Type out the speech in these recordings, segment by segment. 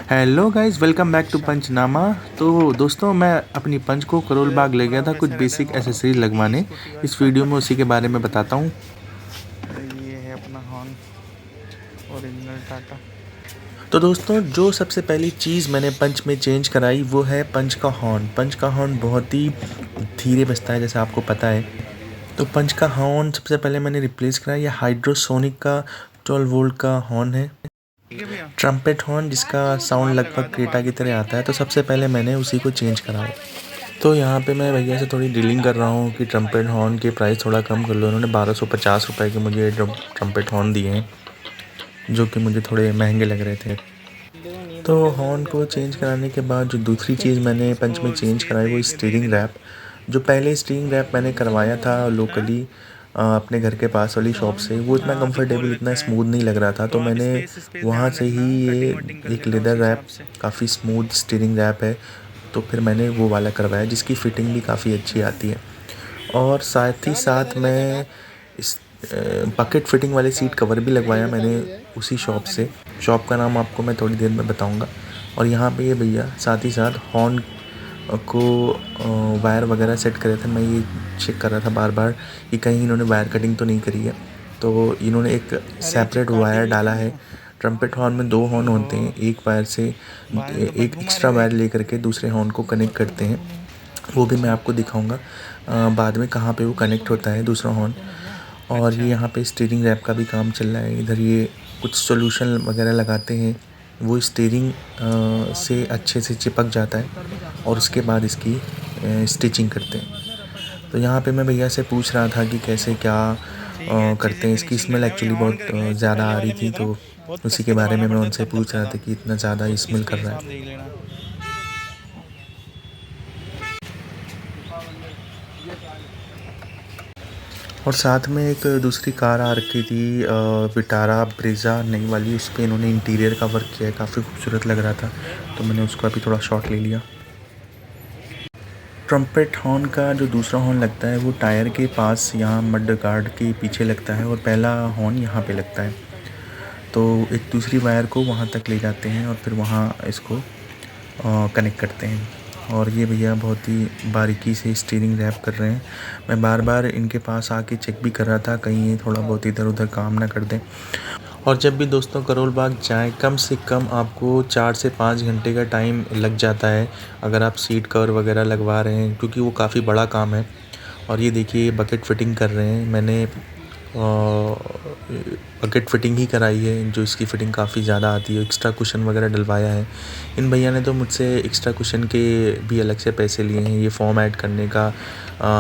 Hello guys, welcome back to Panchnama. तो दोस्तों, मैं अपनी पंच को करोल बाग ले गया था कुछ बेसिक एसेसरीज लगवाने। इस वीडियो में उसी के बारे में बताता हूँ। ये है अपना हॉर्न ओरिजिनल टाटा। तो दोस्तों, जो सबसे पहली चीज़ मैंने पंच में चेंज कराई वो है पंच का हॉर्न। पंच का हॉर्न बहुत ही धीरे बजता है, जैसे आपको पता है। तो पंच का हॉर्न सबसे पहले मैंने रिप्लेस कराया। यह हाइड्रोसोनिक का 12 वोल्ट का हॉर्न है, ट्रम्पेट हॉर्न, जिसका साउंड लगभग क्रेटा की तरह आता है। तो सबसे पहले मैंने उसी को चेंज कराया। तो यहाँ पे मैं भैया से थोड़ी डीलिंग कर रहा हूँ कि ट्रम्पेट हॉर्न के प्राइस थोड़ा कम कर लो। उन्होंने 1250 रुपये के मुझे ट्रम्पेट हॉर्न दिए हैं, जो कि मुझे थोड़े महंगे लग रहे थे। तो हॉर्न को चेंज कराने के बाद जो दूसरी चीज़ मैंने पंच में चेंज कराई वो स्टीयरिंग रैप। जो पहले स्टीयरिंग रैप मैंने करवाया था लोकली अपने घर के पास वाली शॉप से, वो इतना कंफर्टेबल, इतना स्मूथ नहीं लग रहा था। तो मैंने वहाँ से ही ये एक लेदर रैप, काफ़ी स्मूथ स्टीयरिंग रैप है, तो फिर मैंने वो वाला करवाया, जिसकी फ़िटिंग भी काफ़ी अच्छी आती है। और साथ ही साथ मैं इस बकेट फिटिंग वाले सीट कवर भी लगवाया मैंने उसी शॉप से। शॉप का नाम आपको मैं थोड़ी देर में बताऊंगा। और यहाँ पे ये भैया साथ ही साथ हॉर्न को वायर वगैरह सेट करे थे। मैं ये चेक कर रहा था बार बार कि कहीं इन्होंने वायर कटिंग तो नहीं करी है। तो इन्होंने एक सेपरेट वायर डाला है। ट्रम्पेट हॉर्न में 2 हॉर्न होते हैं, एक वायर से एक एक्स्ट्रा वायर लेकर के दूसरे हॉर्न को कनेक्ट करते हैं। वो भी मैं आपको दिखाऊंगा बाद में कहाँ पे वो कनेक्ट होता है दूसरा हॉर्न। और ये यहाँ पे स्टीयरिंग रैप का भी काम चल रहा है। इधर ये कुछ सॉल्यूशन वगैरह लगाते हैं, वो स्टीयरिंग से अच्छे से चिपक जाता है और उसके बाद इसकी स्टिचिंग करते हैं। तो यहाँ पे मैं भैया से पूछ रहा था कि कैसे क्या करते हैं। इसकी स्मेल एक्चुअली बहुत ज़्यादा आ रही थी, तो उसी के बारे में मैं उनसे पूछ रहा था कि इतना ज़्यादा स्मेल कर रहा है। और साथ में एक दूसरी कार आ रखी थी विटारा ब्रेज़ा नई वाली, उस पर इन्होंने इंटीरियर का वर्क किया है, काफ़ी खूबसूरत लग रहा था, तो मैंने उसका भी थोड़ा शॉट ले लिया। ट्रम्पेट हॉर्न का जो दूसरा हॉर्न लगता है वो टायर के पास, यहाँ मड गार्ड के पीछे लगता है, और पहला हॉर्न यहाँ पे लगता है। तो एक दूसरी वायर को वहाँ तक ले जाते हैं और फिर वहाँ इसको कनेक्ट करते हैं। और ये भैया बहुत ही बारीकी से स्टीयरिंग रैप कर रहे हैं। मैं बार बार इनके पास आके चेक भी कर रहा था कहीं ये थोड़ा बहुत इधर उधर काम ना कर दें। और जब भी दोस्तों करोल बाग जाएँ, कम से कम आपको 4 से 5 घंटे का टाइम लग जाता है अगर आप सीट कवर वगैरह लगवा रहे हैं, क्योंकि वो काफ़ी बड़ा काम है। और ये देखिए बकेट फिटिंग कर रहे हैं। मैंने बकेट फिटिंग ही कराई है, जो इसकी फ़िटिंग काफ़ी ज़्यादा आती है। एक्स्ट्रा कुशन वगैरह डलवाया है। इन भैया ने तो मुझसे एक्स्ट्रा कुशन के भी अलग से पैसे लिए हैं। ये फॉर्म ऐड करने का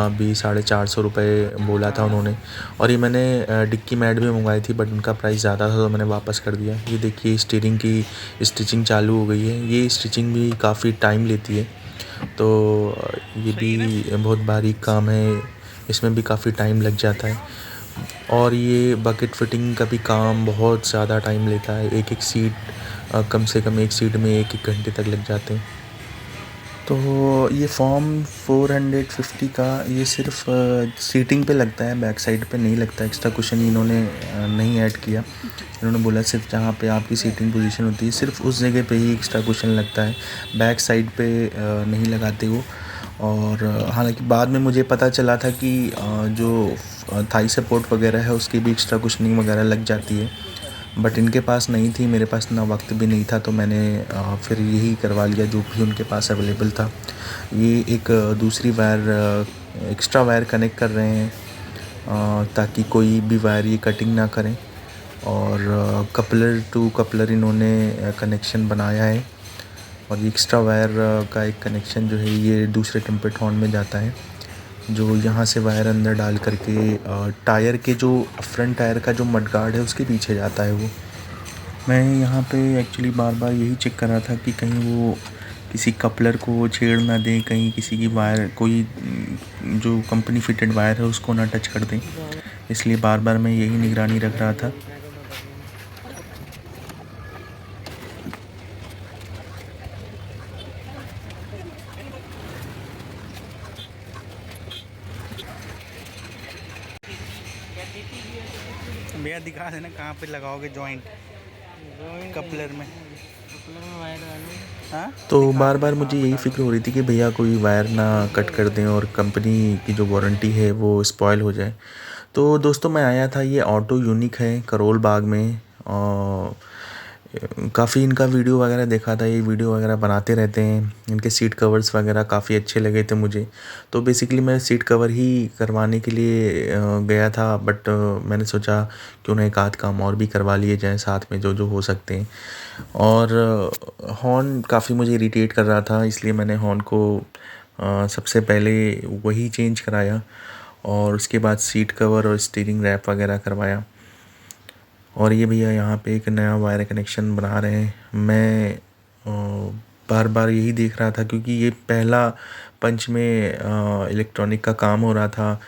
भी 450 रुपये बोला था उन्होंने। और ये मैंने डिक्की मैट भी मंगवाई थी, बट उनका प्राइस ज़्यादा था तो मैंने वापस कर दिया। ये देखिए स्टीयरिंग की स्टिचिंग चालू हो गई है। ये स्टिचिंग भी काफ़ी टाइम लेती है, तो ये भी बहुत बारीक काम है, इसमें भी काफ़ी टाइम लग जाता है। और ये बकेट फिटिंग का भी काम बहुत ज़्यादा टाइम लेता है। एक एक सीट कम से कम एक सीट में 1-1 घंटे तक लग जाते हैं। तो ये फॉर्म 450 का ये सिर्फ सीटिंग पे लगता है, बैक साइड पे नहीं लगता। एक्स्ट्रा कुशन इन्होंने नहीं ऐड किया। इन्होंने बोला सिर्फ जहाँ पे आपकी सीटिंग पोजीशन होती है सिर्फ उस जगह पे ही एक्स्ट्रा कुशन लगता है, बैक साइड पे नहीं लगाते वो। और हालांकि बाद में मुझे पता चला था कि जो थाई सपोर्ट वगैरह है उसकी भी एक्स्ट्रा कुशनिंग वगैरह लग जाती है, बट इनके पास नहीं थी, मेरे पास ना वक्त भी नहीं था, तो मैंने फिर यही करवा लिया जो भी उनके पास अवेलेबल था। ये एक दूसरी वायर, एक्स्ट्रा वायर कनेक्ट कर रहे हैं ताकि कोई भी वायर ये कटिंग ना करें। और कपलर टू कपलर इन्होंने कनेक्शन बनाया है। और ये एक्स्ट्रा वायर का एक कनेक्शन जो है ये दूसरे ट्रम्पेट हॉर्न में जाता है, जो यहाँ से वायर अंदर डाल करके टायर के जो फ्रंट टायर का जो मड गार्ड है उसके पीछे जाता है वो। मैं यहाँ पे एक्चुअली बार बार यही चेक कर रहा था कि कहीं वो किसी कपलर को छेड़ ना दें, कहीं किसी की वायर, कोई जो कंपनी फिटेड वायर है उसको ना टच कर दें, इसलिए बार बार मैं यही निगरानी रख रहा था। भैया दिखा देना कहाँ पे लगाओगे जॉइंट। कपलर में। हाँ तो दिखा बार दो बार दिखा मुझे यही बता दो। फ़िक्र हो रही थी कि भैया कोई वायर ना कट कर दें और कंपनी की जो वारंटी है वो स्पॉइल हो जाए। तो दोस्तों मैं आया था, ये ऑटो यूनिक है करोल बाग में, और काफ़ी इनका वीडियो वगैरह देखा था, ये वीडियो वगैरह बनाते रहते हैं। इनके सीट कवर्स वगैरह काफ़ी अच्छे लगे थे मुझे। तो बेसिकली मैं सीट कवर ही करवाने के लिए गया था, बट मैंने सोचा क्यों ना एक आध काम और भी करवा लिए जाएँ साथ में, जो जो हो सकते हैं। और हॉर्न काफ़ी मुझे इरिटेट कर रहा था, इसलिए मैंने हॉर्न को सबसे पहले वही चेंज कराया, और उसके बाद सीट कवर और स्टीयरिंग रैप वगैरह करवाया। और ये भैया यहाँ पे एक नया वायर कनेक्शन बना रहे हैं। मैं बार बार यही देख रहा था, क्योंकि ये पहला पंच में इलेक्ट्रॉनिक का काम हो रहा था,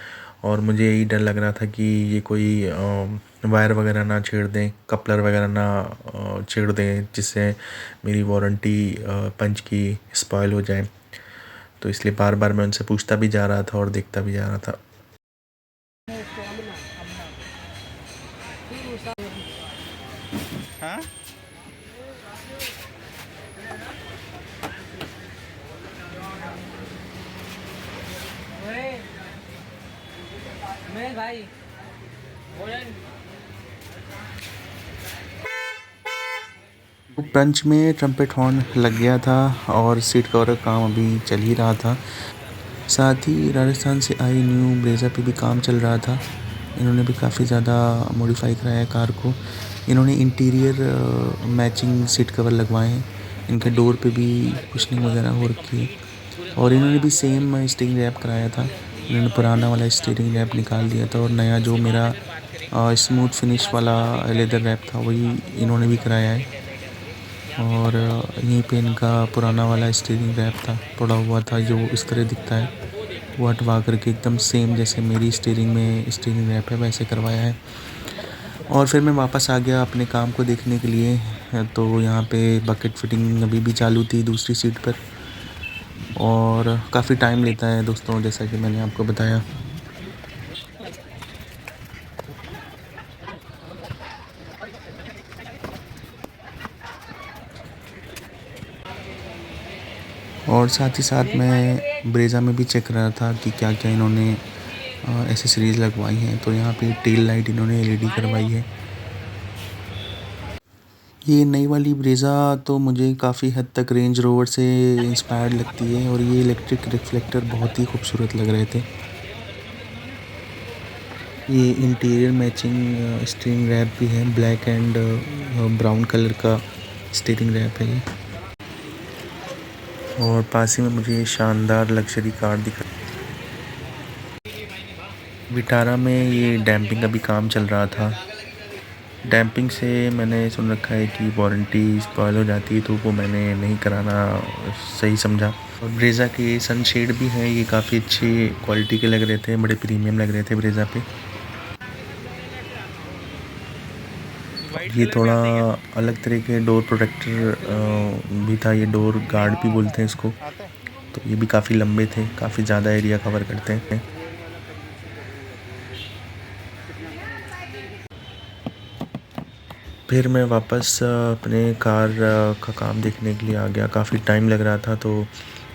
और मुझे यही डर लग रहा था कि ये कोई वायर वगैरह ना छेड़ दें, कपलर वगैरह ना छेड़ दें, जिससे मेरी वारंटी पंच की स्पॉइल हो जाए। तो इसलिए बार बार मैं उनसे पूछता भी जा रहा था और देखता भी जा रहा था। हाँ मैं भाई तो पंच में ट्रम्पेट हॉर्न लग गया था, और सीट कवर का काम अभी चल ही रहा था। साथ ही राजस्थान से आई न्यू ब्रेज़ा पे भी काम चल रहा था। इन्होंने भी काफ़ी ज़्यादा मॉडिफाई कराया है कार को। इन्होंने इंटीरियर मैचिंग सीट कवर लगवाए हैं, इनके डोर पे भी कुशनिंग वगैरह हो रखी है। और इन्होंने भी सेम स्टीयरिंग रैप कराया था। इन्होंने पुराना वाला स्टीयरिंग रैप निकाल दिया था, और नया जो मेरा स्मूथ फिनिश वाला लेदर रैप था वही इन्होंने भी कराया है। और यहीं पे इनका पुराना वाला स्टीयरिंग रैप था, पड़ा हुआ था, जो इस तरह दिखता है, वो हटवा करके एकदम सेम जैसे मेरी स्टीयरिंग में स्टीयरिंग रैप है वैसे करवाया है। और फिर मैं वापस आ गया अपने काम को देखने के लिए। तो यहाँ पे बकेट फिटिंग अभी भी चालू थी दूसरी सीट पर, और काफ़ी टाइम लेता है दोस्तों, जैसा कि मैंने आपको बताया। और साथ ही साथ मैं ब्रेज़ा में भी चेक कर रहा था कि क्या क्या इन्होंने एसेसरीज़ लगवाई हैं। तो यहाँ पे टेल लाइट इन्होंने एलईडी करवाई है। ये नई वाली ब्रेज़ा तो मुझे काफ़ी हद तक रेंज रोवर से इंस्पायर्ड लगती है, और ये इलेक्ट्रिक रिफ्लेक्टर बहुत ही खूबसूरत लग रहे थे। ये इंटीरियर मैचिंग स्टीयरिंग रैप भी है, ब्लैक एंड ब्राउन कलर का स्टीयरिंग रैप है ये। और पास ही में मुझे शानदार लग्जरी कार दिखा। विटारा में ये डैम्पिंग का भी काम चल रहा था। डैम्पिंग से मैंने सुन रखा है कि वारंटी स्पॉइल हो जाती है, तो वो मैंने नहीं कराना सही समझा। और ब्रेज़ा के सनशेड भी हैं, ये काफ़ी अच्छी क्वालिटी के लग रहे थे, बड़े प्रीमियम लग रहे थे ब्रेज़ा पे। वाइट ये कलर में थोड़ा आते हैं अलग तरह के डोर प्रोटेक्टर भी था, ये डोर गार्ड भी बोलते हैं इसको। क्या आते हैं। तो ये भी काफ़ी लंबे थे, काफ़ी ज़्यादा एरिया कवर करते हैं। फिर मैं वापस अपने कार का काम देखने के लिए आ गया। काफ़ी टाइम लग रहा था, तो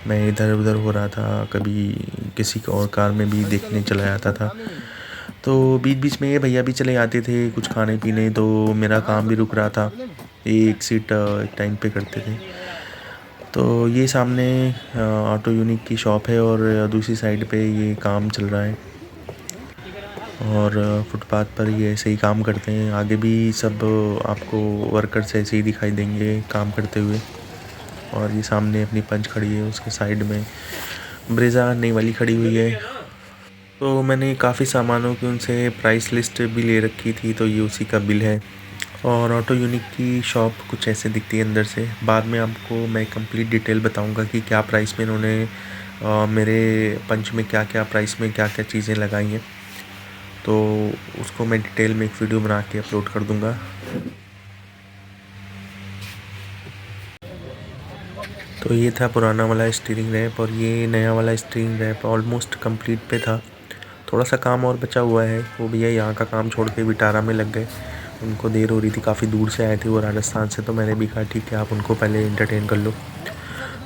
मैं इधर उधर हो रहा था, कभी किसी और कार में भी देखने चला जाता था। तो बीच बीच में ये भैया भी चले आते थे कुछ खाने पीने, तो मेरा काम भी रुक रहा था। एक सीट एक टाइम पे करते थे। तो ये सामने ऑटो यूनिक की शॉप है, और दूसरी साइड पे ये काम चल रहा है, और फुटपाथ पर ये ऐसे ही काम करते हैं। आगे भी सब आपको वर्कर्स ऐसे ही दिखाई देंगे काम करते हुए। और ये सामने अपनी पंच खड़ी है, उसके साइड में ब्रेज़ा नई वाली खड़ी हुई है। तो मैंने काफ़ी सामानों की उनसे प्राइस लिस्ट भी ले रखी थी, तो ये उसी का बिल है। और ऑटो यूनिक की शॉप कुछ ऐसे दिखती है अंदर से। बाद में आपको मैं कंप्लीट डिटेल बताऊंगा कि क्या प्राइस में इन्होंने मेरे पंच में क्या क्या प्राइस में क्या क्या चीज़ें लगाई हैं। तो उसको मैं डिटेल में एक वीडियो बना के अपलोड कर दूंगा। तो ये था पुराना वाला स्टीयरिंग रैप, और ये नया वाला स्टीयरिंग रैप ऑलमोस्ट कंप्लीट पे था। थोड़ा सा काम और बचा हुआ है, वो भैया यहाँ का काम छोड़ के विटारा में लग गए। उनको देर हो रही थी, काफ़ी दूर से आए थे वो राजस्थान से, तो मैंने भी कहा ठीक है आप उनको पहले एंटरटेन कर लो।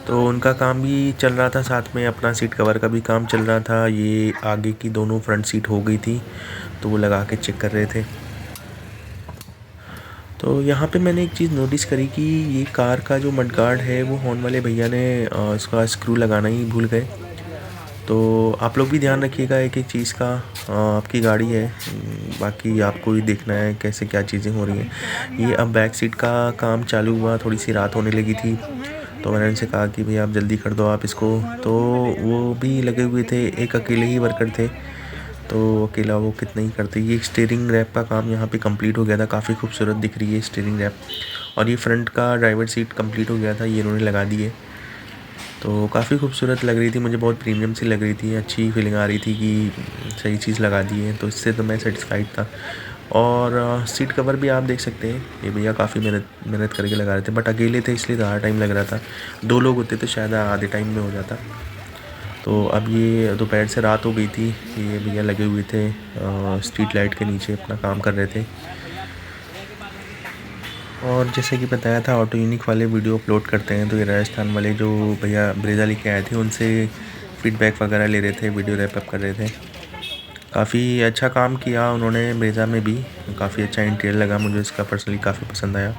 तो उनका काम भी चल रहा था, साथ में अपना सीट कवर का भी काम चल रहा था। ये आगे की दोनों फ्रंट सीट हो गई थी तो वो लगा के चेक कर रहे थे। तो यहाँ पे मैंने एक चीज़ नोटिस करी कि ये कार का जो मडगार्ड है वो हॉर्न वाले भैया ने इसका स्क्रू लगाना ही भूल गए। तो आप लोग भी ध्यान रखिएगा एक एक चीज़ का। आपकी गाड़ी है, बाकी आपको ही देखना है कैसे क्या चीज़ें हो रही हैं। ये अब बैक सीट का काम चालू हुआ, थोड़ी सी रात होने लगी थी तो मैंने उनसे कहा कि भैया आप जल्दी कर दो आप इसको। तो वो भी लगे हुए थे, एक अकेले ही वर्कर थे तो अकेला वो कितना ही करते। ये स्टीयरिंग रैप का काम यहाँ पे कंप्लीट हो गया था, काफ़ी खूबसूरत दिख रही है स्टीयरिंग रैप। और ये फ्रंट का ड्राइवर सीट कंप्लीट हो गया था, ये इन्होंने लगा दी है तो काफ़ी खूबसूरत लग रही थी, मुझे बहुत प्रीमियम सी लग रही थी, अच्छी फीलिंग आ रही थी कि सही चीज़ लगा दी है, तो इससे तो मैं सेटिस्फाइड था। और सीट कवर भी आप देख सकते हैं, ये भैया काफ़ी मेहनत करके लगा रहे थे, बट अकेले थे इसलिए ज़्यादा टाइम लग रहा था। 2 लोग होते तो शायद आधे टाइम में हो जाता। तो अब ये दोपहर से रात हो गई थी, ये भैया लगे हुए थे स्ट्रीट लाइट के नीचे अपना काम कर रहे थे। और जैसे कि बताया था ऑटो यूनिक वाले वीडियो अपलोड करते हैं, तो ये राजस्थान वाले जो भैया ब्रेजा लेके आए थे उनसे फीडबैक वगैरह ले रहे थे, वीडियो रैप अप कर रहे थे। काफ़ी अच्छा काम किया उन्होंने ब्रेजा में भी, काफ़ी अच्छा इंटीरियर लगा मुझे, इसका पर्सनली काफ़ी पसंद आया।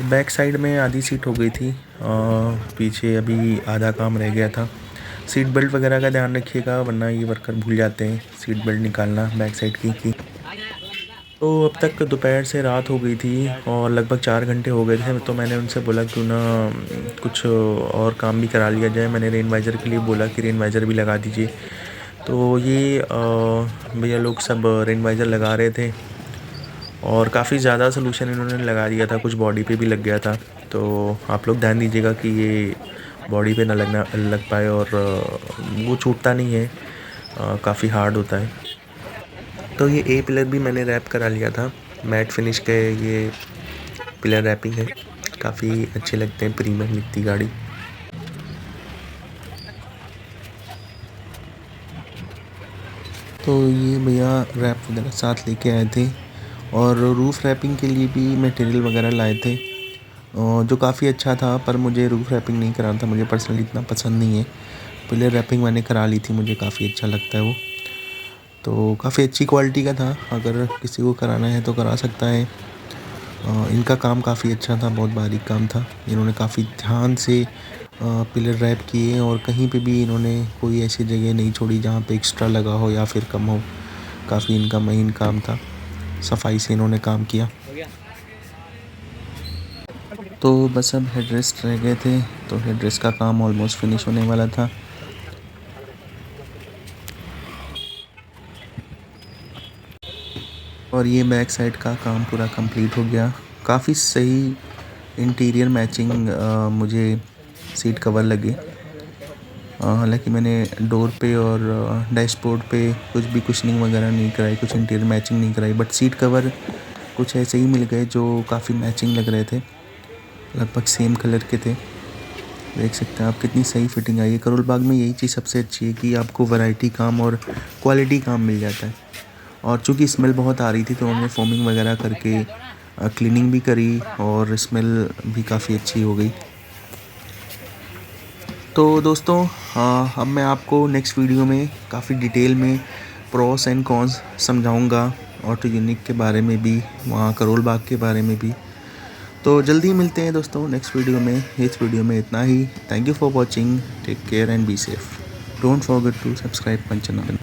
बैक साइड में आधी सीट हो गई थी, पीछे अभी आधा काम रह गया था। सीट बेल्ट वगैरह का ध्यान रखिएगा वरना ये वर्कर भूल जाते हैं सीट बेल्ट निकालना बैक साइड की। तो अब तक दोपहर से रात हो गई थी और लगभग 4 घंटे हो गए थे, तो मैंने उनसे बोला क्यों ना कुछ और काम भी करा लिया जाए। मैंने रेन वाइज़र के लिए बोला कि रेन वाइज़र भी लगा दीजिए। तो ये भैया लोग सब रेन वाइज़र लगा रहे थे और काफ़ी ज़्यादा सोल्यूशन इन्होंने लगा दिया था, कुछ बॉडी पे भी लग गया था। तो आप लोग ध्यान दीजिएगा कि ये बॉडी पे ना लग पाए, और वो छूटता नहीं है, काफ़ी हार्ड होता है। तो ये ए पिलर भी मैंने रैप करा लिया था, मैट फिनिश के ये पिलर रैपिंग है, काफ़ी अच्छे लगते हैं, प्रीमियम दिखती गाड़ी। तो ये भैया रैप वगैरह साथ लेके आए थे और रूफ़ रैपिंग के लिए भी मटेरियल वगैरह लाए थे, जो काफ़ी अच्छा था, पर मुझे रूफ़ रैपिंग नहीं कराना था, मुझे पर्सनली इतना पसंद नहीं है। पिलर रैपिंग मैंने करा ली थी, मुझे काफ़ी अच्छा लगता है वो, तो काफ़ी अच्छी क्वालिटी का था, अगर किसी को कराना है तो करा सकता है। इनका काम काफ़ी अच्छा था, बहुत बारीक काम था, इन्होंने काफ़ी ध्यान से पिलर रैप किए और कहीं पे भी इन्होंने कोई ऐसी जगह नहीं छोड़ी जहाँ पे एक्स्ट्रा लगा हो या फिर कम हो। काफ़ी इनका महीन काम था, सफाई से इन्होंने काम किया। तो बस अब हेडरेस्ट रह गए थे, तो हेडरेस्ट का काम ऑलमोस्ट फिनिश होने वाला था। और ये बैक साइड का काम पूरा कंप्लीट हो गया, काफ़ी सही इंटीरियर मैचिंग मुझे सीट कवर लगे। हालांकि मैंने डोर पे और डैशबोर्ड पे कुछ भी कुशनिंग वगैरह नहीं कराई, कुछ इंटीरियर मैचिंग नहीं कराई, बट सीट कवर कुछ ऐसे ही मिल गए जो काफ़ी मैचिंग लग रहे थे, लगभग सेम कलर के थे। देख सकते हैं आप कितनी सही फिटिंग आई है। करोल बाग में यही चीज़ सबसे अच्छी है कि आपको वैरायटी काम और क्वालिटी काम मिल जाता है। और चूँकि स्मेल बहुत आ रही थी तो उन्होंने फोमिंग वगैरह करके क्लीनिंग भी करी और स्मेल भी काफ़ी अच्छी हो गई। तो दोस्तों अब मैं आपको नेक्स्ट वीडियो में काफ़ी डिटेल में प्रोस एंड कॉन्स समझाऊंगा, ऑटो यूनिक के बारे में भी, वहाँ करोल बाग के बारे में भी। तो जल्दी मिलते हैं दोस्तों नेक्स्ट वीडियो में। इस वीडियो में इतना ही। Thank you for watching, take care and be safe. Don't forget to subscribe my channel.